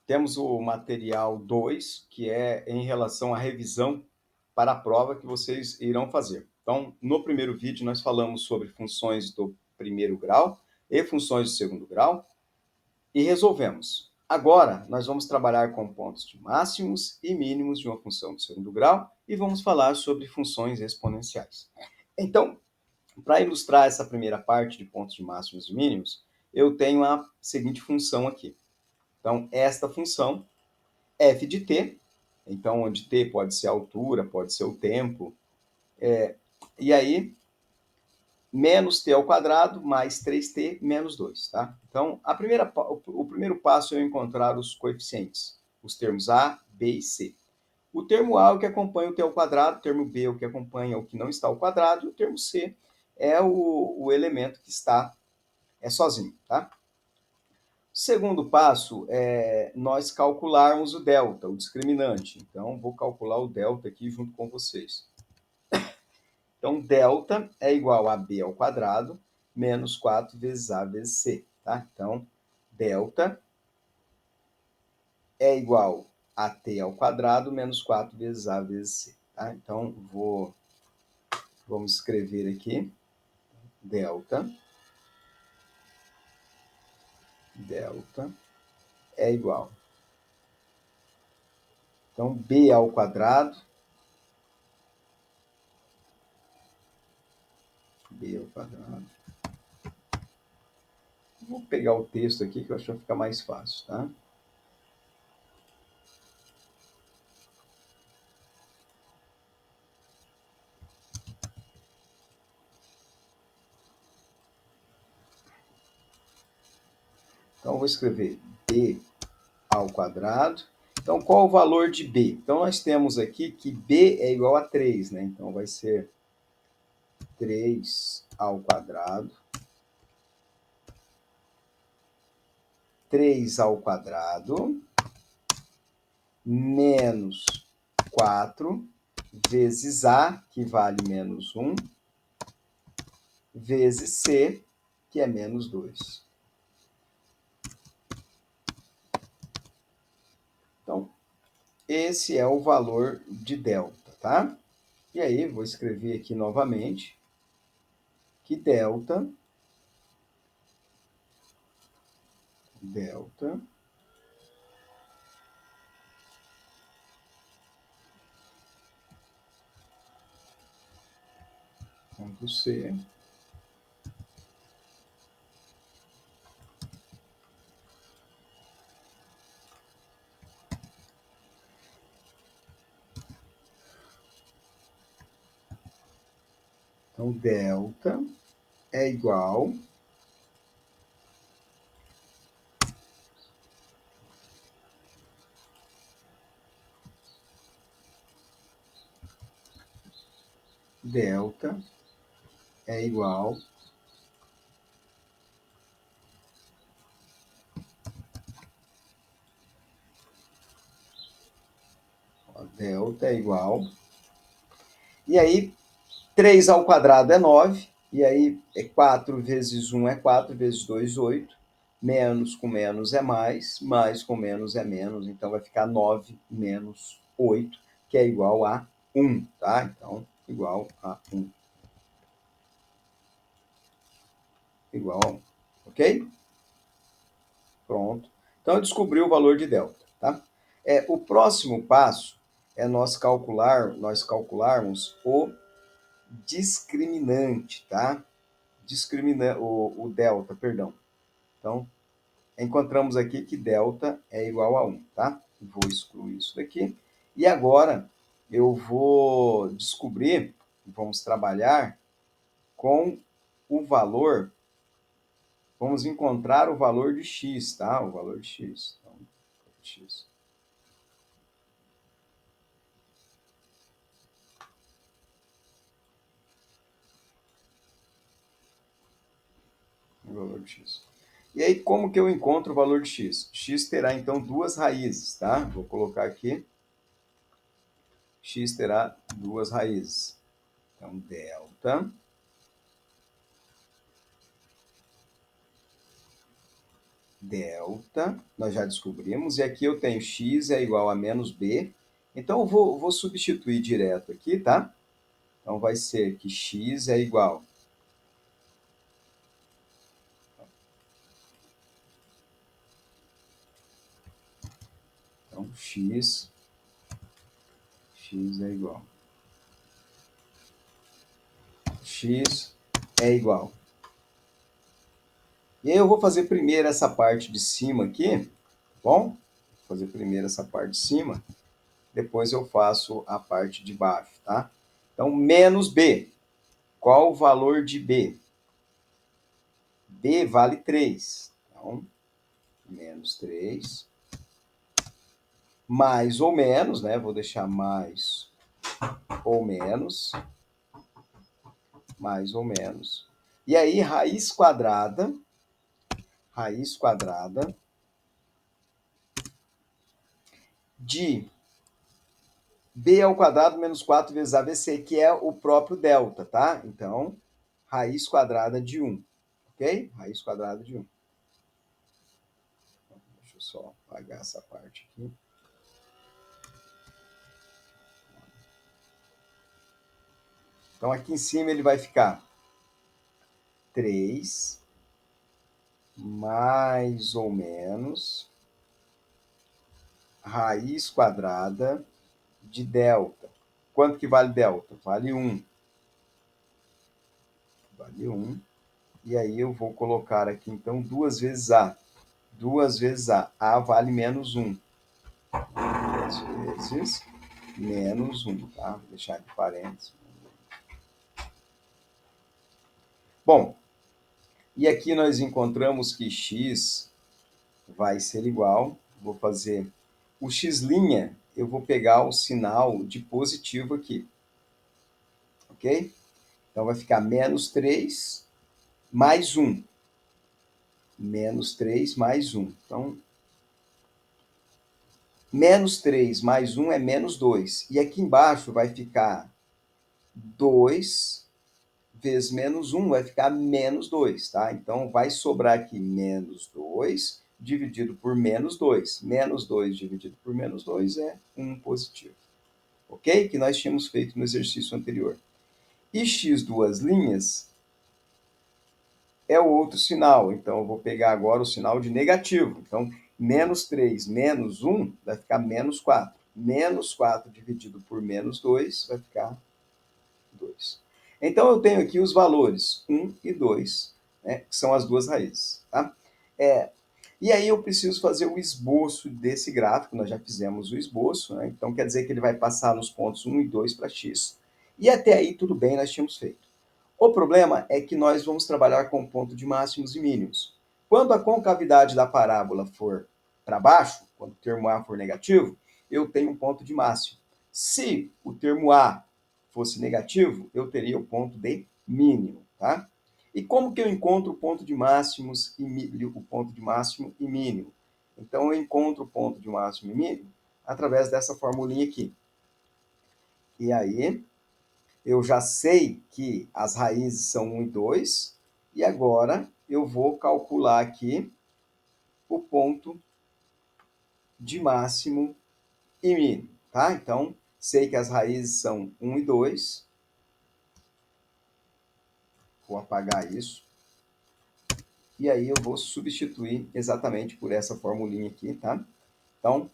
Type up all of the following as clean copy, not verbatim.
temos o material 2, que é em relação à revisão para a prova que vocês irão fazer. Então, no primeiro vídeo, nós falamos sobre funções do primeiro grau e funções do segundo grau e resolvemos. Agora, nós vamos trabalhar com pontos de máximos e mínimos de uma função do segundo grau e vamos falar sobre funções exponenciais. Então, para ilustrar essa primeira parte de pontos de máximos e mínimos, eu tenho a seguinte função aqui. Então, esta função, f de t, então onde t pode ser a altura, pode ser o tempo, e aí menos t ao quadrado mais 3t menos 2, tá? Então, o primeiro passo é eu encontrar os coeficientes, os termos a, b e c. O termo a é o que acompanha o t ao quadrado, o termo b é o que acompanha o que não está ao quadrado, e o termo c é o elemento que está sozinho, tá? O segundo passo é nós calcularmos o delta, o discriminante. Então, vou calcular o delta aqui junto com vocês. Então, delta é igual a b ao quadrado menos 4 vezes a vezes c, tá? Então, delta é igual a t ao quadrado menos 4 vezes a vezes c, tá? Então, vamos escrever aqui, delta é igual. Então, b ao quadrado, Vou pegar o texto aqui que eu acho que vai ficar mais fácil, tá? Então, eu vou escrever b ao quadrado. Então, qual o valor de b? Então, nós temos aqui que b é igual a 3, né? Então, vai ser 3 ao quadrado. 3 ao quadrado menos 4 vezes a, que vale menos 1, vezes c, que é menos 2. Então, esse é o valor de delta, tá? E aí, vou escrever aqui novamente que delta ponto C Então, delta é igual delta é igual delta é igual. E aí, 3 ao quadrado é 9, e aí 4 vezes 1 é 4, vezes 2, 8. Menos com menos é mais com menos é menos, então vai ficar 9 menos 8, que é igual a 1, tá? Então, igual a 1. Igual a 1, ok? Pronto. Então, eu descobri o valor de delta, tá? O próximo passo é nós calcularmos o discriminante, tá? O delta, perdão. Então, encontramos aqui que delta é igual a 1, tá? Vou excluir isso daqui. E agora, eu vou descobrir, vamos trabalhar com o valor, vamos encontrar o valor de x, tá? O valor de x. Então, x. O valor de x. E aí, como que eu encontro o valor de x? X terá, então, duas raízes, tá? Vou colocar aqui. X terá duas raízes. Então, delta delta, nós já descobrimos, e aqui eu tenho x é igual a menos b. Então, eu vou substituir direto aqui, tá? Então, vai ser que x é igual. Então, x é igual. X é igual. E aí eu vou fazer primeiro essa parte de cima aqui, tá bom? Vou fazer primeiro essa parte de cima, depois eu faço a parte de baixo, tá? Então, menos b. Qual o valor de b? B vale 3. Então, menos 3. Mais ou menos, né? Vou deixar mais ou menos. Mais ou menos. E aí, raiz quadrada de b ao quadrado menos 4 vezes ABC, que é o próprio delta, tá? Então, raiz quadrada de 1, ok? Raiz quadrada de 1. Deixa eu só apagar essa parte aqui. Então, aqui em cima ele vai ficar 3 mais ou menos raiz quadrada de delta. Quanto que vale delta? Vale 1. Vale 1. E aí eu vou colocar aqui, então, 2 vezes A. 2 vezes A. A vale menos 1. 2 vezes menos 1, tá? Vou deixar aqui parênteses. Bom, e aqui nós encontramos que x vai ser igual, vou fazer o x', eu vou pegar o sinal de positivo aqui, ok? Então, vai ficar menos 3 mais 1. Menos 3 mais 1. Então, menos 3 mais 1 é menos 2. E aqui embaixo vai ficar 2 vezes menos 1, vai ficar menos 2, tá? Então, vai sobrar aqui menos 2 dividido por menos 2. Menos 2 dividido por menos 2 é 1 positivo. Ok? Que nós tínhamos feito no exercício anterior. E x duas linhas é o outro sinal. Então, eu vou pegar agora o sinal de negativo. Então, menos 3 menos 1 vai ficar menos 4. Menos 4 dividido por menos 2 vai ficar 2. Então, eu tenho aqui os valores 1 e 2, né, que são as duas raízes. Tá? E aí eu preciso fazer o esboço desse gráfico, nós já fizemos o esboço, né? Então quer dizer que ele vai passar nos pontos 1 e 2 para x. E até aí tudo bem, nós tínhamos feito. O problema é que nós vamos trabalhar com o ponto de máximos e mínimos. Quando a concavidade da parábola for para baixo, quando o termo A for negativo, eu tenho um ponto de máximo. Se o termo A fosse negativo, eu teria o ponto de mínimo, tá? E como que eu encontro o ponto de máximos e o ponto de máximo e mínimo? Então eu encontro o ponto de máximo e mínimo através dessa formulinha aqui. E aí eu já sei que as raízes são 1 e 2, e agora eu vou calcular aqui o ponto de máximo e mínimo, tá? Então, sei que as raízes são 1 e 2. Vou apagar isso. E aí eu vou substituir exatamente por essa formulinha aqui, tá? Então,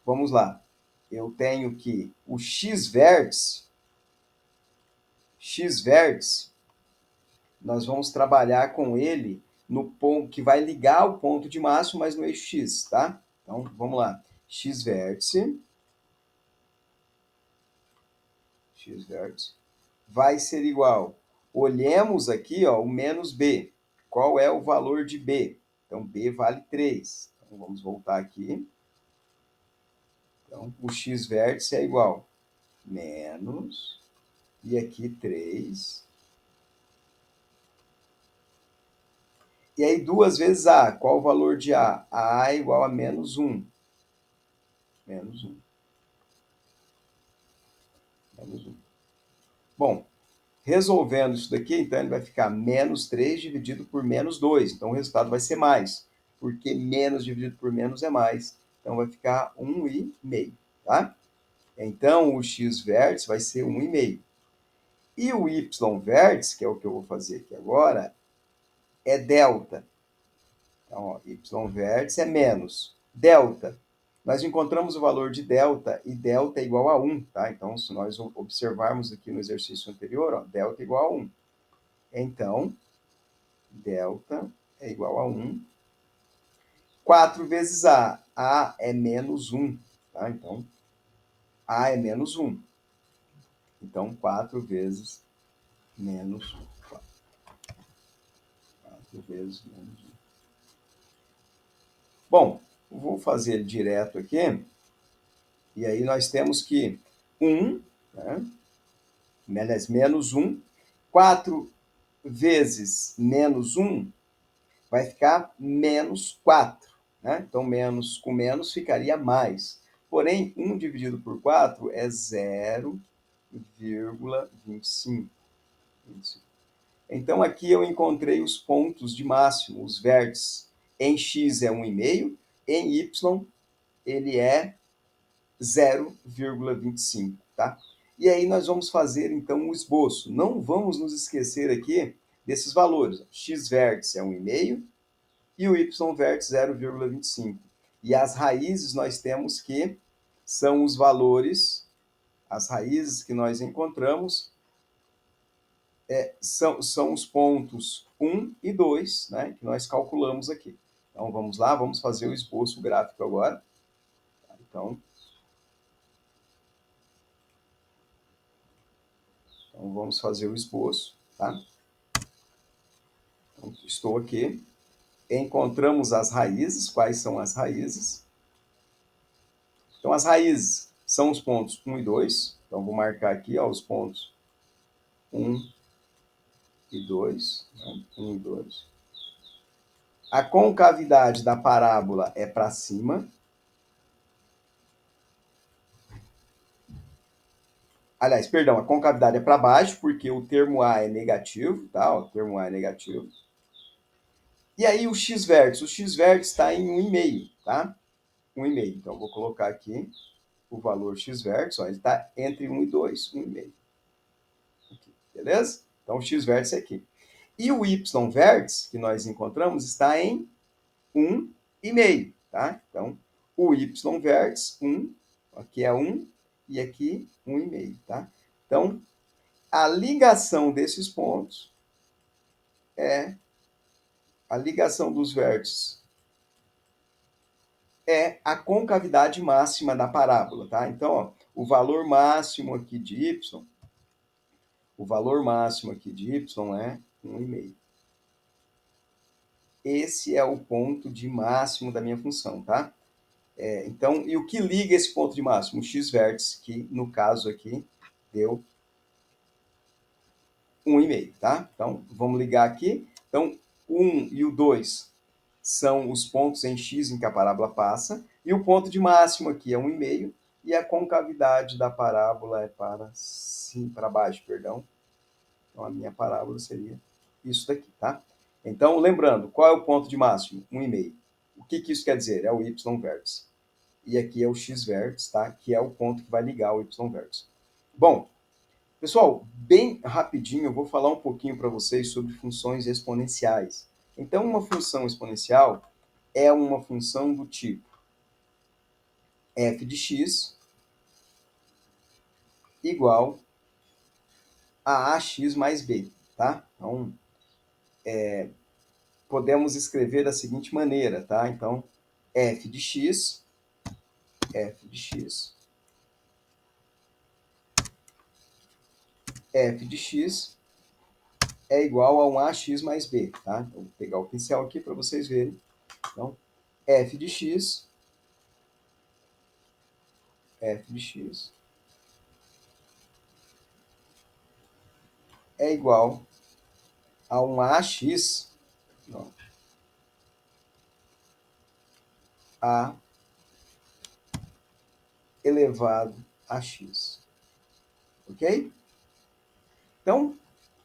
vamos lá. Eu tenho que o x-vértice, nós vamos trabalhar com ele no ponto que vai ligar o ponto de máximo, mas no eixo x, tá? Então, vamos lá. X-vértice vai ser igual. Olhemos aqui, ó, o menos b. Qual é o valor de b? Então, b vale 3. Então, vamos voltar aqui. Então, o x-vértice é igual menos, e aqui 3. E aí, 2 vezes A. Qual o valor de A? A é igual a menos 1. Menos 1. Menos 1. Bom, resolvendo isso daqui, então ele vai ficar menos 3 dividido por menos 2. Então, o resultado vai ser mais. porque menos dividido por menos é mais. Então, vai ficar 1,5, tá? Então, o x vértice vai ser 1,5. E o y vértice, que é o que eu vou fazer aqui agora, é delta. Então, ó, y vértice é menos delta. Nós encontramos o valor de delta e delta é igual a 1, tá? Então, se nós observarmos aqui no exercício anterior, ó, delta é igual a 1. Então, delta é igual a 1. 4 vezes A é menos 1, tá? Então, A é menos 1. Então, 4 vezes menos 4. 4 vezes menos 1. Bom, vou fazer direto aqui. E aí nós temos que 1, né? Menos 1. 4 vezes menos 1 vai ficar menos 4. Né? Então, menos com menos ficaria mais. Porém, 1 dividido por 4 é 0,25. Então, aqui eu encontrei os pontos de máximo, os vértices. Em x é 1,5, em y ele é 0,25, tá? E aí nós vamos fazer, então, o esboço. Não vamos nos esquecer aqui desses valores. X vértice é 1,5 e o y vértice 0,25. E as raízes nós temos que são os valores, as raízes que nós encontramos são os pontos 1 e 2, né, que nós calculamos aqui. Então, vamos lá, vamos fazer o esboço gráfico agora. Então, vamos fazer o esboço, tá? Então, estou aqui. Encontramos as raízes. Quais são as raízes? Então, as raízes são os pontos 1 e 2. Então, vou marcar aqui, ó, os pontos 1 e 2. Né? 1 e 2. A concavidade da parábola é para cima. Aliás, perdão, a concavidade é para baixo, porque o termo A é negativo, tá? O termo A é negativo. E aí o x vértice? O x vértice está em 1,5, tá? 1,5. Então, eu vou colocar aqui o valor x vértice, ó, ele está entre 1 e 2, 1,5. Beleza? Então, o x vértice é aqui. E o y vértice, que nós encontramos, está em 1,5, tá? Então, o y vértice, 1, aqui é 1, e aqui 1,5, tá? Então, a ligação desses pontos a ligação dos vértices é a concavidade máxima da parábola, tá? Então, ó, o valor máximo aqui de y é 1,5. Esse é o ponto de máximo da minha função, tá? Então, e o que liga esse ponto de máximo? O x vértice, que no caso aqui deu 1,5, tá? Então, vamos ligar aqui. Então, o 1 e o 2 são os pontos em x em que a parábola passa, e o ponto de máximo aqui é 1,5, e a concavidade da parábola é para baixo, perdão. Então, a minha parábola seria isso daqui, tá? Então, lembrando, qual é o ponto de máximo? 1,5. O que isso quer dizer? É o y vértice. E aqui é o x vértice, tá? Que é o ponto que vai ligar o y vértice. Bom, pessoal, bem rapidinho eu vou falar um pouquinho para vocês sobre funções exponenciais. Então, uma função exponencial é uma função do tipo f de x igual a ax mais b, tá? Então, podemos escrever da seguinte maneira, tá? Então, f de x é igual a um ax mais b, tá? Então, vou pegar o pincel aqui para vocês verem. Então, f de x é igual a um ax a elevado a x. Ok? Então,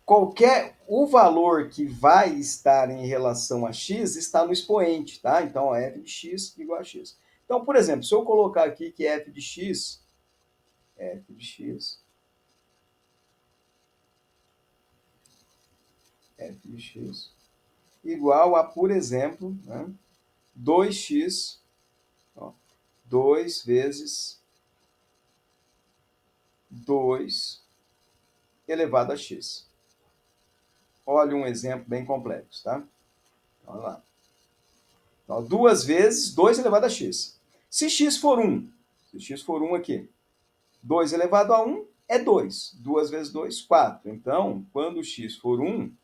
o valor que vai estar em relação a x está no expoente, tá? Então, ó, f de x igual a x. Então, por exemplo, se eu colocar aqui que f de x igual a, por exemplo, né, 2x, ó, 2 vezes 2 elevado a x. Olha um exemplo bem complexo, tá? Vamos lá. Então, 2 vezes 2 elevado a x. Se x for 1, aqui, 2 elevado a 1 é 2. 2 vezes 2, 4. Então, quando x for 1,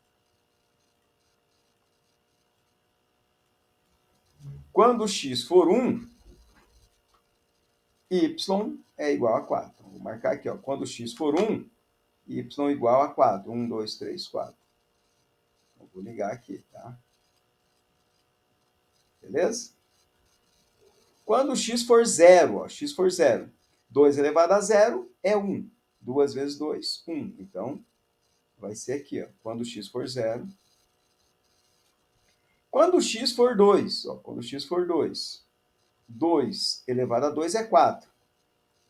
y é igual a 4. Vou marcar aqui, ó. Quando x for 1, y igual a 4. 1, 2, 3, 4. Eu vou ligar aqui, tá? Beleza? Quando x for 0, ó, x for 0, 2 elevado a 0 é 1. 2 vezes 2, 1. Então, vai ser aqui, ó. Quando x for 0. Quando x for 2, ó, quando x for 2, 2 elevado a 2 é 4.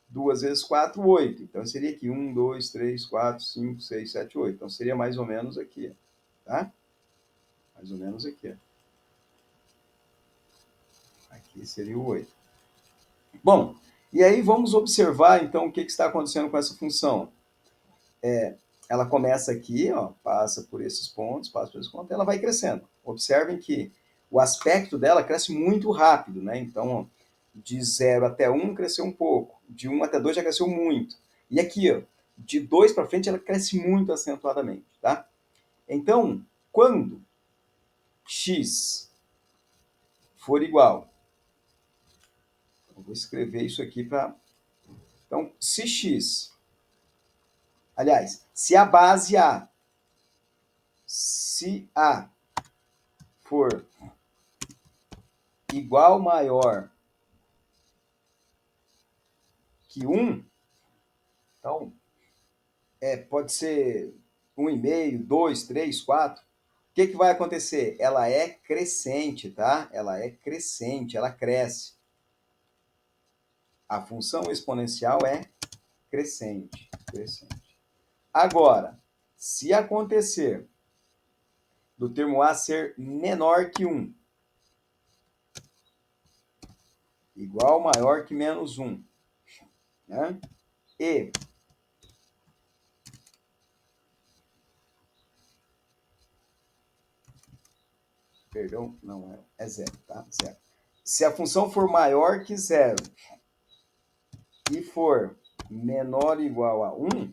2 vezes 4, 8. Então, seria aqui 1, 2, 3, 4, 5, 6, 7, 8. Então, seria mais ou menos aqui, tá? Mais ou menos aqui. Aqui seria o 8. Bom, e aí vamos observar, então, o que está acontecendo com essa função. Ela começa aqui, ó, passa por esses pontos, ela vai crescendo. Observem que o aspecto dela cresce muito rápido, né? Então, ó, de 0 até 1 cresceu um pouco, de 1 até 2 já cresceu muito. E aqui, ó, de 2 para frente ela cresce muito acentuadamente, tá? Então, quando x for igual, eu vou escrever isso aqui para... Então, se a base A, se A for igual maior que 1, então, pode ser 1,5, 2, 3, 4. O que vai acontecer? Ela é crescente, tá? Ela é crescente, ela cresce. A função exponencial é crescente. Agora, se acontecer do termo A ser menor que 1, igual ou maior que menos 1, né? E perdão, não é zero, tá? Zero. Se a função for maior que 0 e for menor ou igual a 1,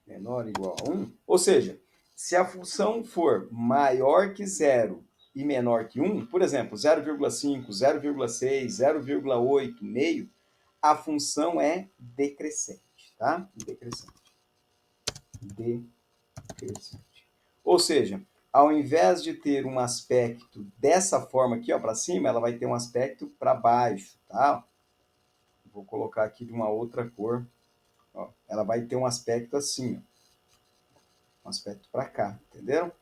menor ou igual a 1, ou seja, se a função for maior que 0 e menor que 1, por exemplo, 0,5, 0,6, 0,8, meio, a função é decrescente, tá? Decrescente. Ou seja, ao invés de ter um aspecto dessa forma aqui, ó, para cima, ela vai ter um aspecto para baixo, tá? Vou colocar aqui de uma outra cor. Ó, ela vai ter um aspecto assim, ó, um aspecto para cá, entenderam?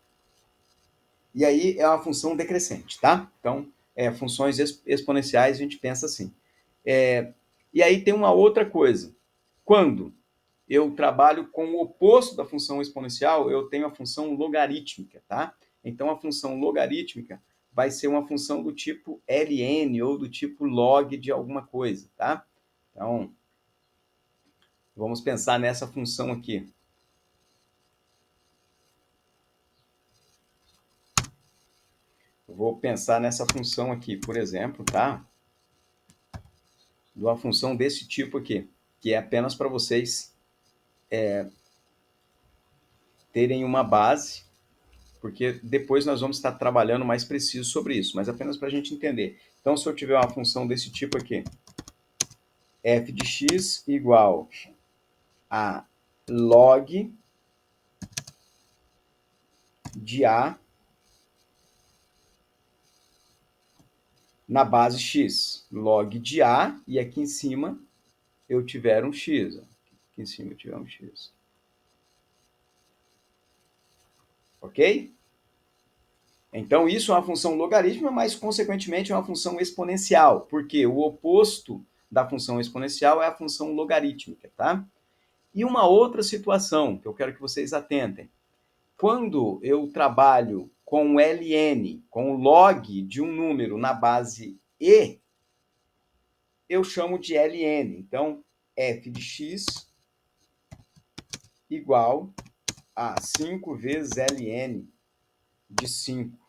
E aí é uma função decrescente, tá? Então, funções exponenciais a gente pensa assim. E aí tem uma outra coisa. Quando eu trabalho com o oposto da função exponencial, eu tenho a função logarítmica, tá? Então, a função logarítmica vai ser uma função do tipo ln ou do tipo log de alguma coisa, tá? Então, vamos pensar nessa função aqui. Eu vou pensar nessa função aqui, por exemplo, tá? De uma função desse tipo aqui, que é apenas para vocês terem uma base, porque depois nós vamos estar trabalhando mais preciso sobre isso, mas apenas para a gente entender. Então, se eu tiver uma função desse tipo aqui, f de x igual a log de A na base x. Log de A, e aqui em cima eu tiver um x. Aqui em cima tivemos x. Ok? Então, isso é uma função logarítmica, mas, consequentemente, é uma função exponencial, porque o oposto da função exponencial é a função logarítmica, tá? E uma outra situação que eu quero que vocês atentem. Quando eu trabalho com ln, com o log de um número na base e, eu chamo de ln. Então, f de x igual a 5 vezes ln de 5. O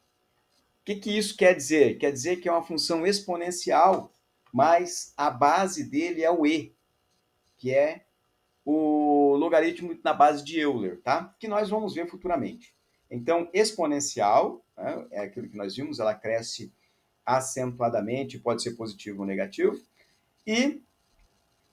que isso quer dizer? Quer dizer que é uma função exponencial, mas a base dele é o e, que é o logaritmo na base de Euler, tá? Que nós vamos ver futuramente. Então, exponencial, né, é aquilo que nós vimos, ela cresce acentuadamente, pode ser positivo ou negativo. E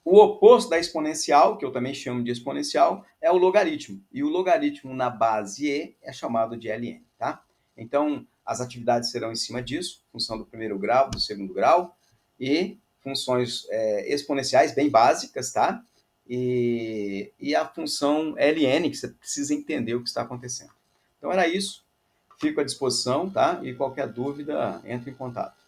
o oposto da exponencial, que eu também chamo de exponencial, é o logaritmo. E o logaritmo na base e é chamado de ln, tá? Então, as atividades serão em cima disso, função do primeiro grau, do segundo grau, e funções exponenciais bem básicas, tá? E a função ln, que você precisa entender o que está acontecendo. Então, era isso. Fico à disposição, tá? E qualquer dúvida, entre em contato.